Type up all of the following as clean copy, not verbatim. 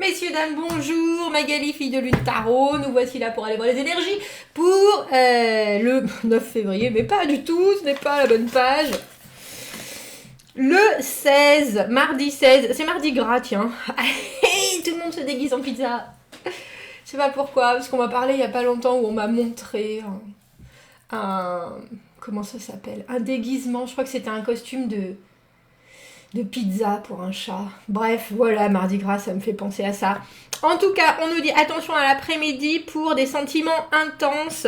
messieurs, dames, bonjour. Magali, fille de Lune Tarot. Nous voici là pour aller voir les énergies pour le 9 février, mais pas du tout, ce n'est pas la bonne page. Le 16, mardi 16, c'est mardi gras, tiens. Tout le monde se déguise en pizza. Je sais pas pourquoi, parce qu'on m'a parlé il y a pas longtemps où on m'a montré comment ça s'appelle, un déguisement, je crois que c'était un costume de pizza pour un chat. Bref, voilà, mardi gras, ça me fait penser à ça. En tout cas, on nous dit attention à l'après-midi pour des sentiments intenses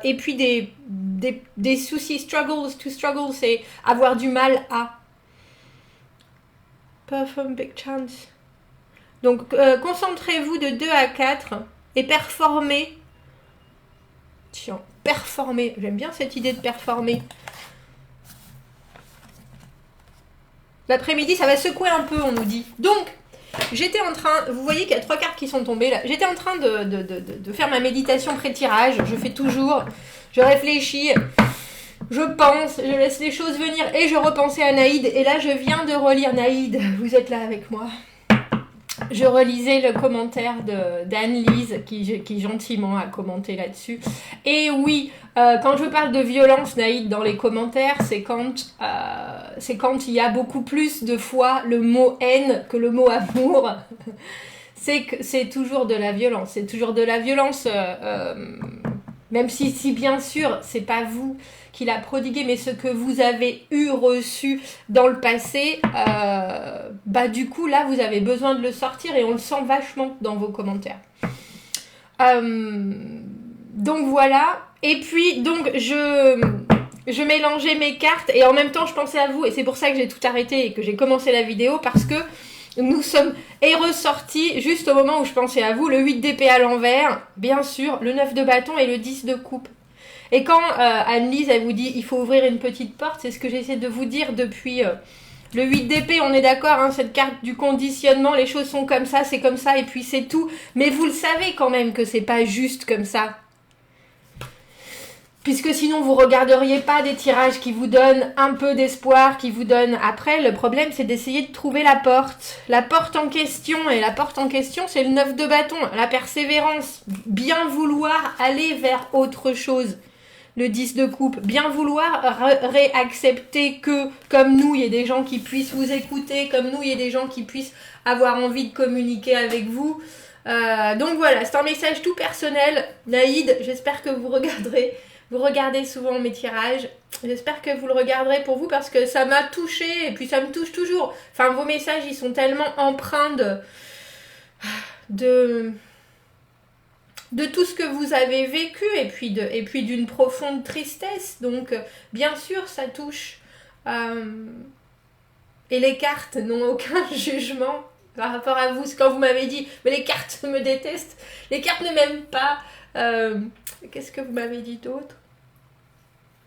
et puis des soucis, struggles, to struggle, c'est avoir du mal à. Perform big chance. Donc, concentrez-vous de 2 à 4 et performez. Tiens, performer. J'aime bien cette idée de performer. L'après-midi, ça va secouer un peu, on nous dit. Donc, j'étais en train... Vous voyez qu'il y a 3 cartes qui sont tombées là. J'étais en train de faire ma méditation pré-tirage. Je fais toujours. Je réfléchis. Je pense. Je laisse les choses venir. Et je repensais à Naïd. Et là, je viens de relire Naïd. Vous êtes là avec moi. Je relisais le commentaire d'Anne-Lise qui gentiment a commenté là-dessus. Et oui, quand je parle de violence, Naïd, dans les commentaires, c'est quand il y a beaucoup plus de fois le mot haine que le mot amour. C'est toujours de la violence. C'est toujours de la violence, même si bien sûr, c'est pas vous qui l'a prodigué, mais ce que vous avez reçu dans le passé, du coup, là, vous avez besoin de le sortir et on le sent vachement dans vos commentaires. Donc, voilà. Et puis, donc, je mélangeais mes cartes et en même temps, je pensais à vous. Et c'est pour ça que j'ai tout arrêté et que j'ai commencé la vidéo parce que nous sommes ressortis juste au moment où je pensais à vous, le 8 d'épée à l'envers, bien sûr, le 9 de bâton et le 10 de coupe. Et quand Anne-Lise, elle vous dit il faut ouvrir une petite porte, c'est ce que j'essaie de vous dire depuis le 8 d'épée, on est d'accord, hein, cette carte du conditionnement, les choses sont comme ça, c'est comme ça, et puis c'est tout. Mais vous le savez quand même que c'est pas juste comme ça. Puisque sinon vous regarderiez pas des tirages qui vous donnent un peu d'espoir, qui vous donnent... Après, le problème c'est d'essayer de trouver la porte. La porte en question, et la porte en question c'est le 9 de bâton, la persévérance, bien vouloir aller vers autre chose. Le 10 de coupe, bien vouloir réaccepter que, comme nous, il y ait des gens qui puissent vous écouter, comme nous, il y ait des gens qui puissent avoir envie de communiquer avec vous. Donc voilà, c'est un message tout personnel. Naïd, j'espère que vous regardez souvent mes tirages. J'espère que vous le regarderez pour vous parce que ça m'a touchée et puis ça me touche toujours. Enfin, vos messages, ils sont tellement empreints de tout ce que vous avez vécu et puis d'une profonde tristesse. Donc, bien sûr, ça touche. Et les cartes n'ont aucun jugement par rapport à vous. C'est quand vous m'avez dit, mais les cartes me détestent. Les cartes ne m'aiment pas. Qu'est-ce que vous m'avez dit d'autre ?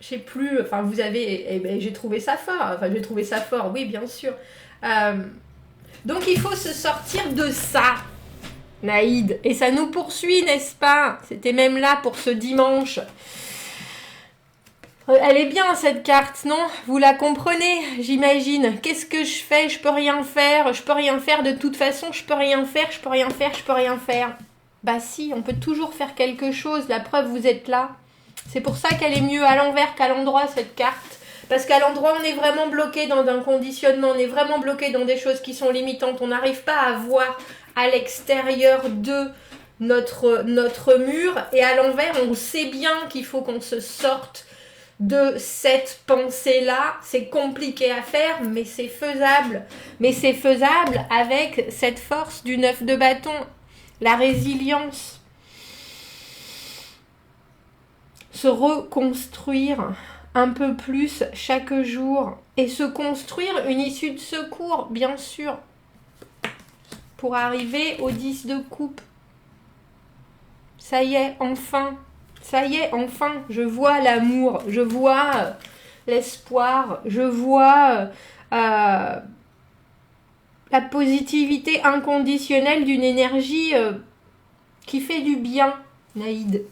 Je sais plus. Enfin, vous avez... j'ai trouvé ça fort. Enfin, j'ai trouvé ça fort, oui, bien sûr. Donc, il faut se sortir de ça. Naïd, et ça nous poursuit, n'est-ce pas? C'était même là pour ce dimanche. Elle est bien cette carte, non? Vous la comprenez, j'imagine. Qu'est-ce que je fais? Je peux rien faire. Je peux rien faire de toute façon. Je peux rien faire. Je peux rien faire. Je peux rien faire. Bah si, on peut toujours faire quelque chose. La preuve, vous êtes là. C'est pour ça qu'elle est mieux à l'envers qu'à l'endroit, cette carte. Parce qu'à l'endroit, on est vraiment bloqué dans un conditionnement. On est vraiment bloqué dans des choses qui sont limitantes. On n'arrive pas à voir à l'extérieur de notre mur. Et à l'envers, on sait bien qu'il faut qu'on se sorte de cette pensée-là. C'est compliqué à faire, mais c'est faisable. Mais c'est faisable avec cette force du 9 de bâton. La résilience. Se reconstruire un peu plus chaque jour. Et se construire une issue de secours, bien sûr. Pour arriver au 10 de coupe. Ça y est, enfin. Ça y est, enfin. Je vois l'amour. Je vois l'espoir. Je vois la positivité inconditionnelle d'une énergie qui fait du bien, Naïd.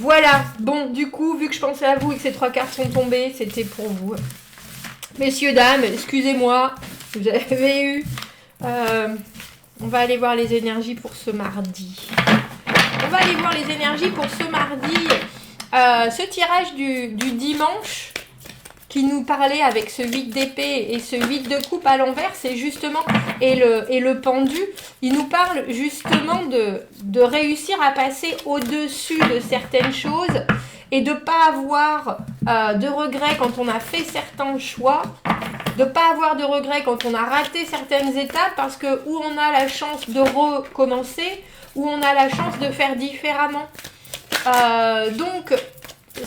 Voilà. Bon, du coup, vu que je pensais à vous et que ces 3 cartes sont tombées, c'était pour vous. Messieurs, dames, excusez-moi. Vous avez eu... On va aller voir les énergies pour ce mardi. On va aller voir les énergies pour ce mardi. Ce tirage du dimanche qui nous parlait avec ce 8 d'épée et ce 8 de coupe à l'envers, c'est justement, et le pendu, il nous parle justement de réussir à passer au-dessus de certaines choses et de ne pas avoir de regrets quand on a fait certains choix, de ne pas avoir de regrets quand on a raté certaines étapes, parce que où on a la chance de recommencer, où on a la chance de faire différemment. Donc,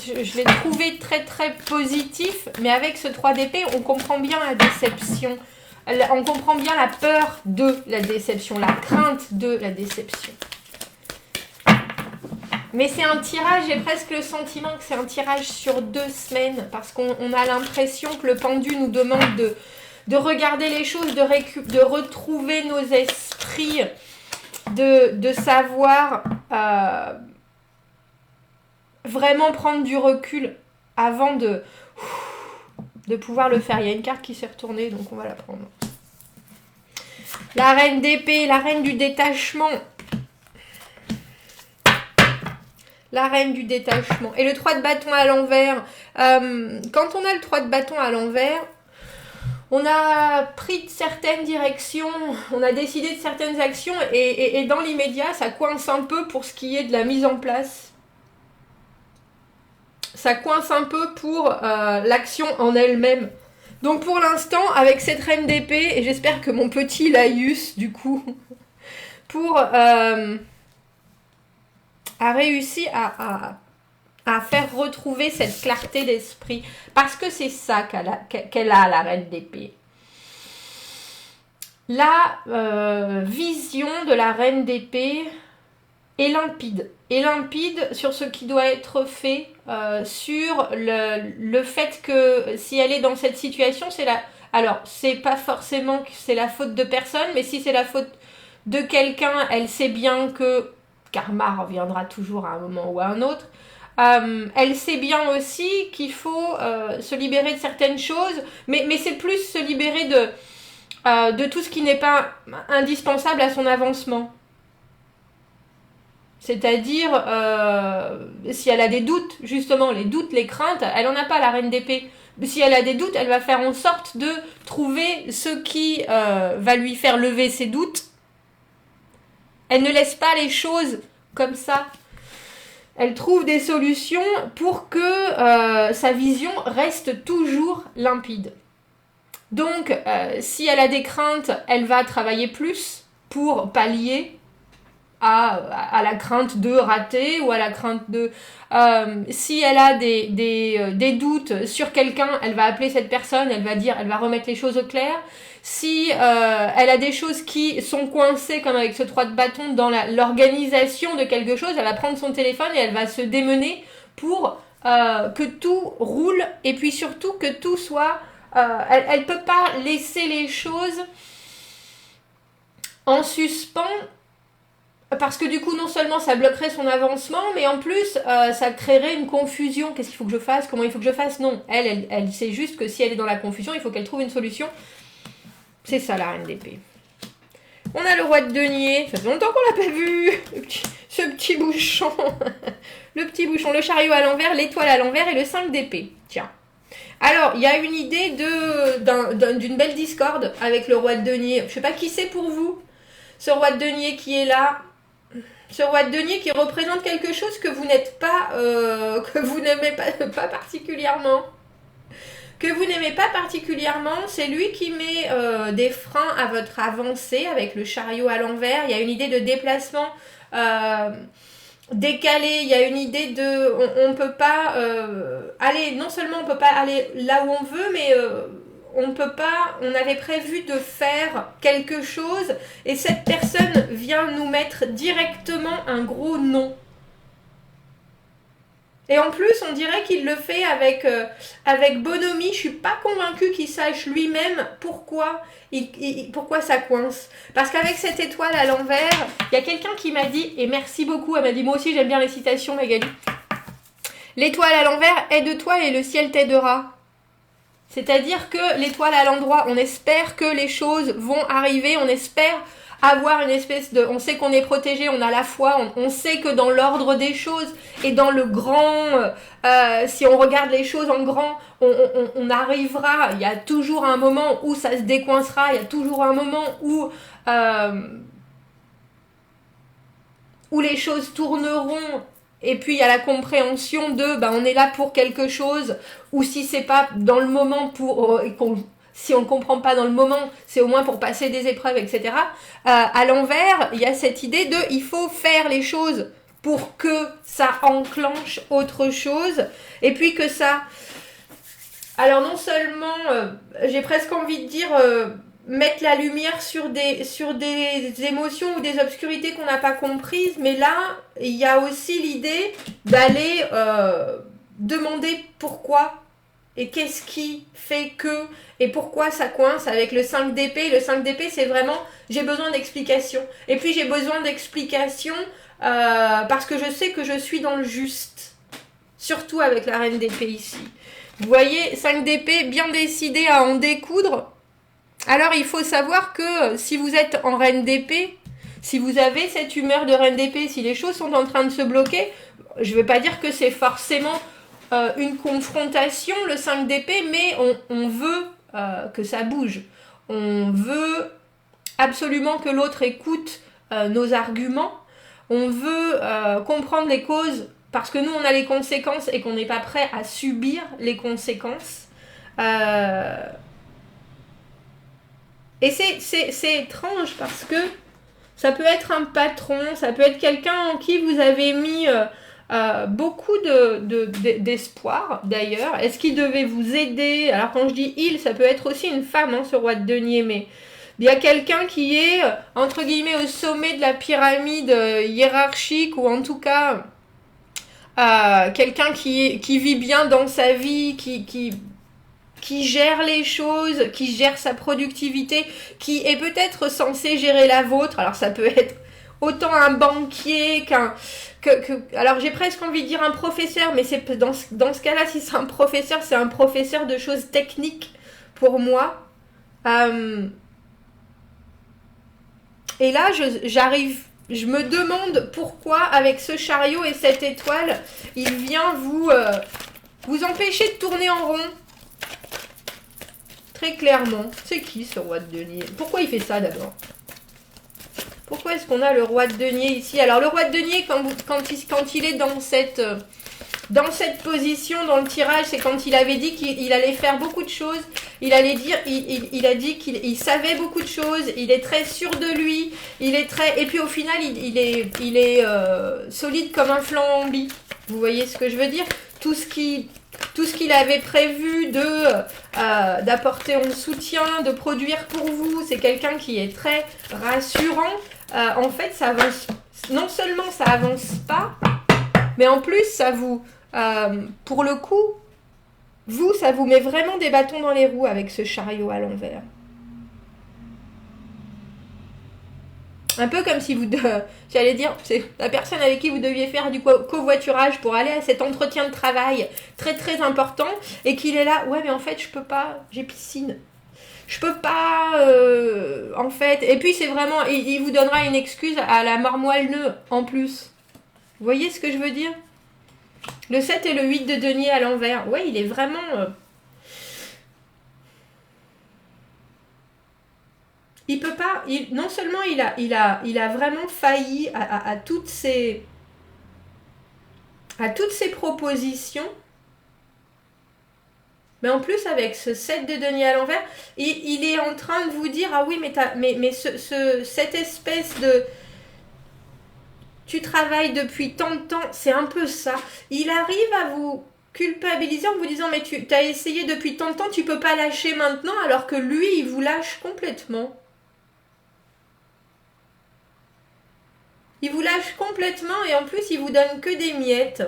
je l'ai trouvé très très positif, mais avec ce 3 d'épée, on comprend bien la déception. On comprend bien la peur de la déception, la crainte de la déception. Mais c'est un tirage, j'ai presque le sentiment que c'est un tirage sur 2 semaines, parce qu'on a l'impression que le pendu nous demande de regarder les choses, de retrouver nos esprits, de savoir vraiment prendre du recul avant de pouvoir le faire. Il y a une carte qui s'est retournée, donc on va la prendre. La reine d'épée, la reine du détachement. La reine du détachement. Et le 3 de bâton à l'envers. Quand on a le 3 de bâton à l'envers, on a pris certaines directions, on a décidé de certaines actions et dans l'immédiat, ça coince un peu pour ce qui est de la mise en place. Ça coince un peu pour l'action en elle-même. Donc pour l'instant, avec cette reine d'épée, et j'espère que mon petit Laïus, du coup, a réussi à faire retrouver cette clarté d'esprit. Parce que c'est ça qu'elle a, la reine d'épée. La vision de la reine d'épée est limpide. Et limpide sur ce qui doit être fait, sur le fait que si elle est dans cette situation, c'est la... Alors, c'est pas forcément que c'est la faute de personne, mais si c'est la faute de quelqu'un, elle sait bien que karma reviendra toujours à un moment ou à un autre. Elle sait bien aussi qu'il faut se libérer de certaines choses, mais c'est plus se libérer de tout ce qui n'est pas indispensable à son avancement. C'est-à-dire, si elle a des doutes, justement, les doutes, les craintes, elle n'en a pas, la reine d'épée. Si elle a des doutes, elle va faire en sorte de trouver ce qui va lui faire lever ses doutes. Elle ne laisse pas les choses comme ça. Elle trouve des solutions pour que sa vision reste toujours limpide. Donc, si elle a des craintes, elle va travailler plus pour pallier à la crainte de rater ou à la crainte de... si elle a des doutes sur quelqu'un, elle va appeler cette personne, elle va remettre les choses au clair. Si elle a des choses qui sont coincées, comme avec ce 3 de bâton, dans l'organisation de quelque chose, elle va prendre son téléphone et elle va se démener pour que tout roule et puis surtout que tout soit... elle ne peut pas laisser les choses en suspens, parce que du coup, non seulement ça bloquerait son avancement, mais en plus, ça créerait une confusion. Qu'est-ce qu'il faut que je fasse? Comment il faut que je fasse? Non, elle sait juste que si elle est dans la confusion, il faut qu'elle trouve une solution. C'est ça, la reine d'épée. On a le roi de denier. Ça fait longtemps qu'on l'a pas vu. Ce petit bouchon. Le petit bouchon, le chariot à l'envers, l'étoile à l'envers et le 5 d'épée. Tiens. Alors, il y a une idée d'une belle discorde avec le roi de denier. Je sais pas qui c'est pour vous. Ce roi de denier qui est là. Ce roi de denier qui représente quelque chose que vous n'êtes pas, que vous n'aimez pas particulièrement. Que vous n'aimez pas particulièrement, c'est lui qui met des freins à votre avancée avec le chariot à l'envers. Il y a une idée de déplacement décalé, il y a une idée de... On peut pas aller... Non seulement on peut pas aller là où on veut, mais... on peut pas, on avait prévu de faire quelque chose et cette personne vient nous mettre directement un gros non. Et en plus, on dirait qu'il le fait avec bonhomie. Je suis pas convaincue qu'il sache lui-même pourquoi ça coince. Parce qu'avec cette étoile à l'envers, il y a quelqu'un qui m'a dit, et merci beaucoup, elle m'a dit, moi aussi j'aime bien les citations, Magali. L'étoile à l'envers, aide-toi et le ciel t'aidera. C'est-à-dire que l'étoile à l'endroit, on espère que les choses vont arriver, on espère avoir une espèce de... On sait qu'on est protégé, on a la foi, on sait que dans l'ordre des choses et dans le grand, si on regarde les choses en grand, on arrivera, il y a toujours un moment où ça se décoincera, il y a toujours un moment où les choses tourneront. Et puis il y a la compréhension de on est là pour quelque chose, ou si c'est pas dans le moment si on ne comprend pas dans le moment, c'est au moins pour passer des épreuves, etc. À l'envers, il y a cette idée de il faut faire les choses pour que ça enclenche autre chose, et puis que ça... Alors non seulement, j'ai presque envie de dire... mettre la lumière sur des émotions ou des obscurités qu'on n'a pas comprises, mais là, il y a aussi l'idée d'aller demander pourquoi et qu'est-ce qui fait que et pourquoi ça coince avec le 5 d'épée. Le 5 d'épée, c'est vraiment j'ai besoin d'explications. Et puis j'ai besoin d'explications parce que je sais que je suis dans le juste. Surtout avec la reine d'épée ici. Vous voyez, 5 d'épée, bien décidé à en découdre. Alors, il faut savoir que si vous êtes en reine d'épée, si vous avez cette humeur de reine d'épée, si les choses sont en train de se bloquer, je ne vais pas dire que c'est forcément une confrontation, le 5 d'épée, mais on veut que ça bouge. On veut absolument que l'autre écoute nos arguments. On veut comprendre les causes parce que nous, on a les conséquences et qu'on n'est pas prêt à subir les conséquences. Et c'est étrange parce que ça peut être un patron, ça peut être quelqu'un en qui vous avez mis beaucoup d'espoir d'ailleurs. Est-ce qu'il devait vous aider? Alors quand je dis il, ça peut être aussi une femme, ce roi de denier, mais il y a quelqu'un qui est, entre guillemets, au sommet de la pyramide hiérarchique, ou en tout cas quelqu'un qui vit bien dans sa vie, qui gère les choses, qui gère sa productivité, qui est peut-être censé gérer la vôtre. Alors ça peut être autant un banquier alors j'ai presque envie de dire un professeur, mais c'est dans ce cas-là, si c'est un professeur de choses techniques pour moi. Et là, je me demande pourquoi, avec ce chariot et cette étoile, il vient vous empêcher de tourner en rond. Très clairement. C'est qui ce roi de denier? Pourquoi il fait ça d'abord? Pourquoi est-ce qu'on a le roi de denier ici? Alors le roi de denier, quand il est dans cette position dans le tirage, c'est quand il avait dit qu'il allait faire beaucoup de choses. Il a dit qu'il savait beaucoup de choses. Il est très sûr de lui. Et puis au final, il est solide comme un flambi. Vous voyez ce que je veux dire? Tout ce qu'il avait prévu d'apporter en soutien, de produire pour vous, c'est quelqu'un qui est très rassurant. En fait, ça avance. Non seulement ça avance pas, mais en plus, ça vous, pour le coup, ça vous met vraiment des bâtons dans les roues avec ce chariot à l'envers. Un peu comme si j'allais dire, c'est la personne avec qui vous deviez faire du covoiturage pour aller à cet entretien de travail très très important, et qu'il est là, ouais mais en fait je peux pas, j'ai piscine. Je peux pas, en fait. Et puis c'est vraiment, il vous donnera une excuse à la marmoile-nœud en plus. Vous voyez ce que je veux dire? Le 7 et le 8 de denier à l'envers. Ouais, il est vraiment... il peut pas... non seulement il a vraiment failli à toutes ces propositions, mais en plus avec ce 7 de denier à l'envers, il est en train de vous dire, ah oui, mais cette espèce de... Tu travailles depuis tant de temps, c'est un peu ça. Il arrive à vous culpabiliser en vous disant, mais tu as essayé depuis tant de temps, tu peux pas lâcher maintenant, alors que lui, il vous lâche complètement. Il vous lâche complètement et en plus, il vous donne que des miettes.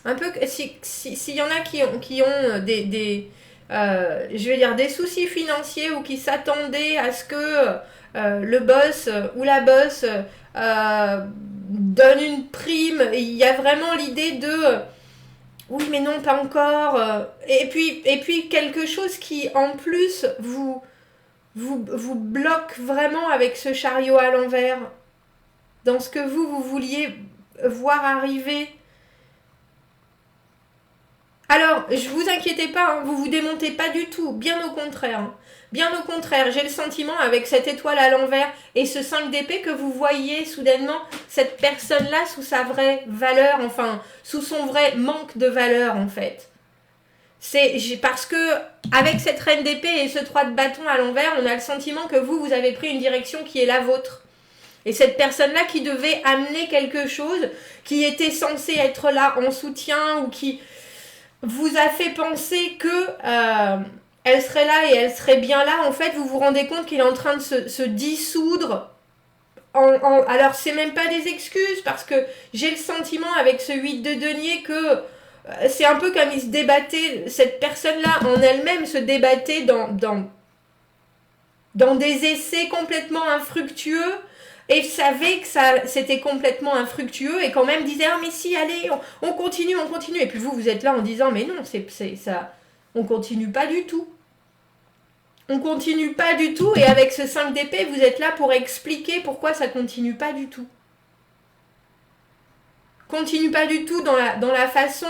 Un peu, s'il y en a qui ont je vais dire des soucis financiers, ou qui s'attendaient à ce que le boss ou la boss donne une prime, il y a vraiment l'idée de oui mais non pas encore, et puis quelque chose qui en plus vous bloque vraiment avec ce chariot à l'envers dans ce que vous vouliez voir arriver. Alors, je vous inquiétez pas, hein, vous démontez pas du tout, bien au contraire. Hein. Bien au contraire, j'ai le sentiment avec cette étoile à l'envers et ce 5 d'épée que vous voyez soudainement cette personne-là sous sa vraie valeur, enfin, sous son vrai manque de valeur en fait. Parce que avec cette reine d'épée et ce 3 de bâton à l'envers, on a le sentiment que vous avez pris une direction qui est la vôtre. Et cette personne-là qui devait amener quelque chose, qui était censée être là en soutien ou qui vous a fait penser que elle serait là et elle serait bien là, en fait, vous vous rendez compte qu'il est en train de se dissoudre. Alors, c'est même pas des excuses, parce que j'ai le sentiment avec ce 8 de denier que c'est un peu comme il se débattait, cette personne-là en elle-même se débattait dans des essais complètement infructueux, et savait que c'était complètement infructueux, et quand même disait ah mais si allez on continue, et puis vous êtes là en disant mais non c'est ça, on continue pas du tout, et avec ce 5 d'épée vous êtes là pour expliquer pourquoi ça continue pas du tout. Continue pas du tout dans la façon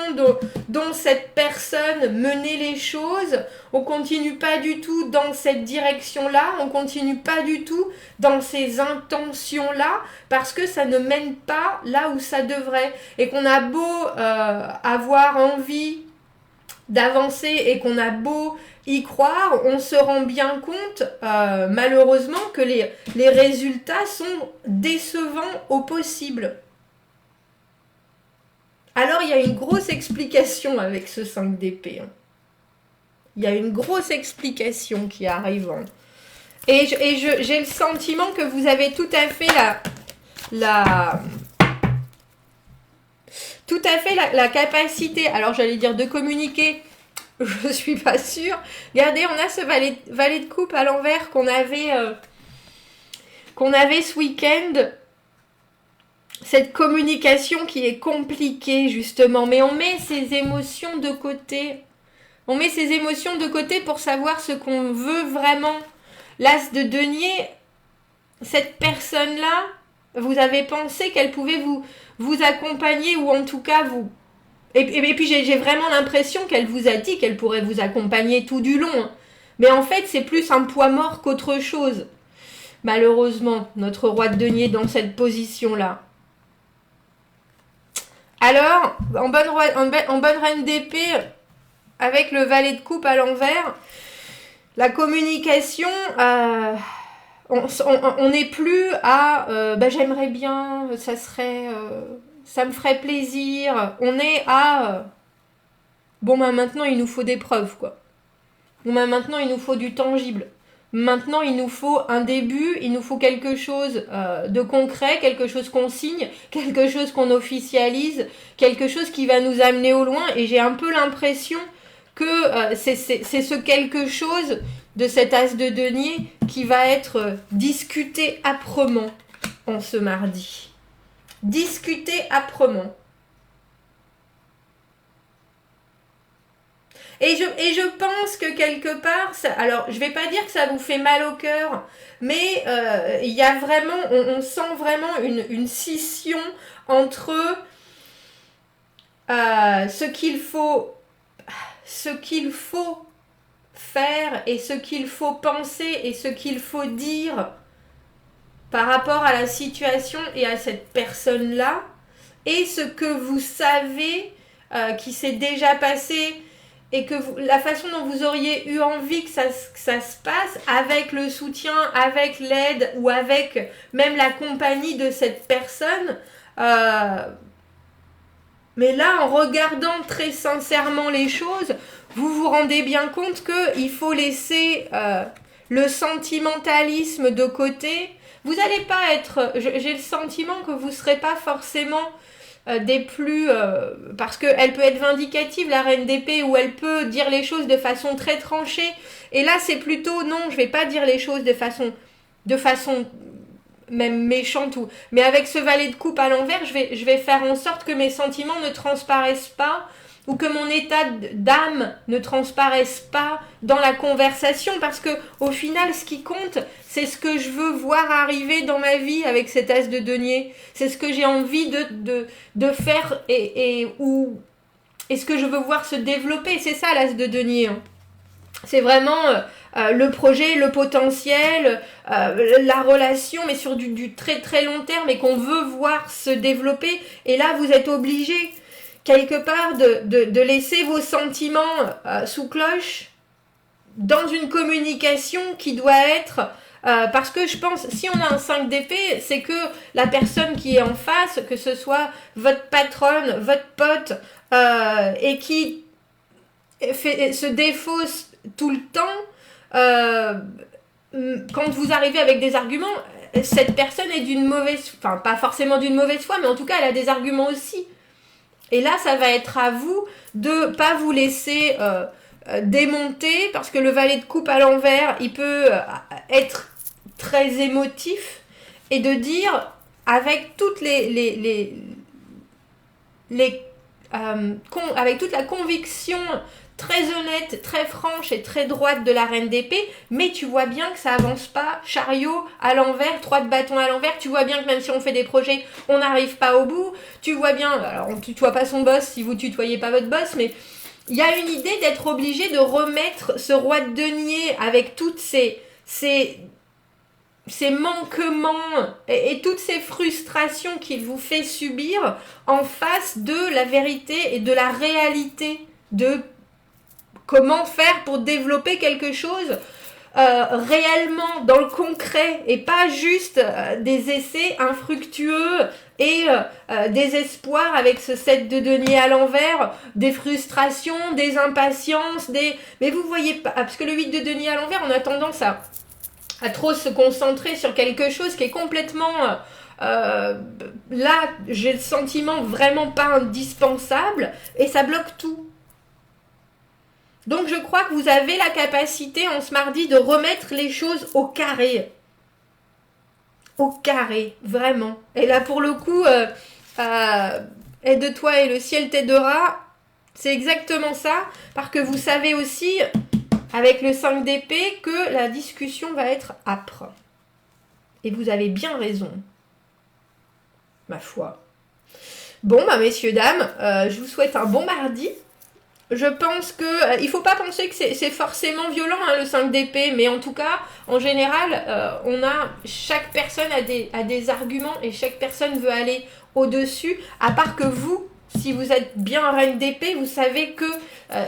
dont cette personne menait les choses, on continue pas du tout dans cette direction-là, on continue pas du tout dans ces intentions-là, parce que ça ne mène pas là où ça devrait. Et qu'on a beau avoir envie d'avancer et qu'on a beau y croire, on se rend bien compte malheureusement que les résultats sont décevants au possible. Alors, il y a une grosse explication avec ce 5 d'épée. Il y a une grosse explication qui arrive. Et j'ai le sentiment que vous avez tout à fait la capacité, alors j'allais dire de communiquer, je ne suis pas sûre. Regardez, on a ce valet de coupe à l'envers qu'on avait ce week-end. Cette communication qui est compliquée justement, mais on met ses émotions de côté. On met ses émotions de côté pour savoir ce qu'on veut vraiment. L'as de denier, cette personne-là, vous avez pensé qu'elle pouvait vous accompagner ou en tout cas vous... Et puis j'ai vraiment l'impression qu'elle vous a dit qu'elle pourrait vous accompagner tout du long. Mais en fait, c'est plus un poids mort qu'autre chose. Malheureusement, notre roi de denier dans cette position-là. Alors, en bonne reine d'épée, avec le valet de coupe à l'envers, la communication, on n'est plus à j'aimerais bien, ça me ferait plaisir. On est à maintenant il nous faut des preuves quoi. Maintenant il nous faut du tangible. Maintenant, il nous faut un début, il nous faut quelque chose de concret, quelque chose qu'on signe, quelque chose qu'on officialise, quelque chose qui va nous amener au loin. Et j'ai un peu l'impression que c'est ce quelque chose de cet as de denier qui va être discuté âprement en ce mardi. Discuté âprement. Et je pense que quelque part, alors je vais pas dire que ça vous fait mal au cœur, mais il y a vraiment, on sent vraiment une scission entre ce qu'il faut faire et ce qu'il faut penser et ce qu'il faut dire par rapport à la situation et à cette personne-là, et ce que vous savez qui s'est déjà passé, et que la façon dont vous auriez eu envie que ça se passe, avec le soutien, avec l'aide, ou avec même la compagnie de cette personne. Mais là, en regardant très sincèrement les choses, vous vous rendez bien compte qu'il faut laisser le sentimentalisme de côté. Vous n'allez pas être... J'ai le sentiment que vous ne serez pas forcément... des plus... parce qu'elle peut être vindicative, la reine d'épée, ou elle peut dire les choses de façon très tranchée. Et là, c'est plutôt, non, je vais pas dire les choses de façon même méchante. Mais avec ce valet de coupe à l'envers, je vais faire en sorte que mes sentiments ne transparaissent pas ou que mon état d'âme ne transparaisse pas dans la conversation, parce que au final, ce qui compte, c'est ce que je veux voir arriver dans ma vie avec cet as de denier. C'est ce que j'ai envie de faire et ce que je veux voir se développer. C'est ça l'as de denier. Hein. C'est vraiment le projet, le potentiel, la relation, mais sur du très très long terme et qu'on veut voir se développer. Et là, vous êtes obligé quelque part de laisser vos sentiments sous cloche dans une communication qui doit être... parce que je pense, si on a un 5 d'épée, c'est que la personne qui est en face, que ce soit votre patronne, votre pote, et qui se défausse tout le temps, quand vous arrivez avec des arguments, cette personne est d'une mauvaise... Enfin, pas forcément d'une mauvaise foi, mais en tout cas, elle a des arguments aussi. Et là, ça va être à vous de pas vous laisser démonter, parce que le valet de coupe à l'envers, il peut être très émotif, et de dire, avec toutes avec toute la conviction très honnête, très franche et très droite de la reine d'épée, mais tu vois bien que ça avance pas, chariot à l'envers, 3 de bâton à l'envers, tu vois bien que même si on fait des projets, on n'arrive pas au bout, tu vois bien, alors on ne tutoie pas son boss si vous tutoyez pas votre boss, mais il y a une idée d'être obligé de remettre ce roi de denier avec toutes ces manquements et toutes ces frustrations qu'il vous fait subir en face de la vérité et de la réalité de comment faire pour développer quelque chose réellement dans le concret et pas juste des essais infructueux et des espoirs avec ce 7 de denier à l'envers, des frustrations, des impatiences, mais vous voyez pas, parce que le 8 de denier à l'envers, on a tendance à trop se concentrer sur quelque chose qui est complètement... là, j'ai le sentiment vraiment pas indispensable et ça bloque tout. Donc je crois que vous avez la capacité en ce mardi de remettre les choses au carré. Au carré, vraiment. Et là pour le coup, aide-toi et le ciel t'aidera, c'est exactement ça, parce que vous savez aussi, avec le 5 d'épée, que la discussion va être âpre. Et vous avez bien raison. Ma foi. Bon, messieurs, dames, je vous souhaite un bon mardi. Je pense que... il faut pas penser que c'est forcément violent, hein, le 5 d'épée, mais en tout cas, en général, chaque personne a des arguments et chaque personne veut aller au-dessus, à part que vous, si vous êtes bien reine d'épée, vous savez que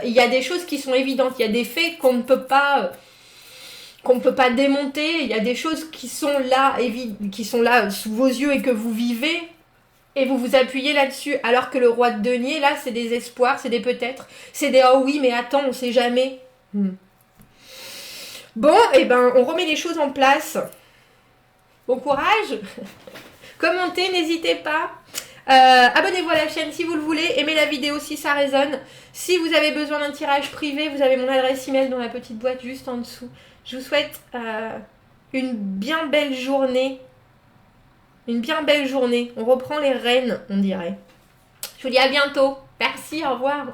il y a des choses qui sont évidentes, il y a des faits qu'on ne peut pas démonter, il y a des choses qui sont là sous vos yeux et que vous vivez, et vous vous appuyez là-dessus, alors que le roi de denier, là, c'est des espoirs, c'est des peut-être, c'est des oh oui, mais attends, on sait jamais. Bon, on remet les choses en place. Bon courage. Commentez, n'hésitez pas. Abonnez-vous à la chaîne si vous le voulez, aimez la vidéo si ça résonne. Si vous avez besoin d'un tirage privé, vous avez mon adresse email dans la petite boîte juste en dessous. Je vous souhaite une bien belle journée. Une bien belle journée. On reprend les rênes, on dirait. Je vous dis à bientôt. Merci, au revoir.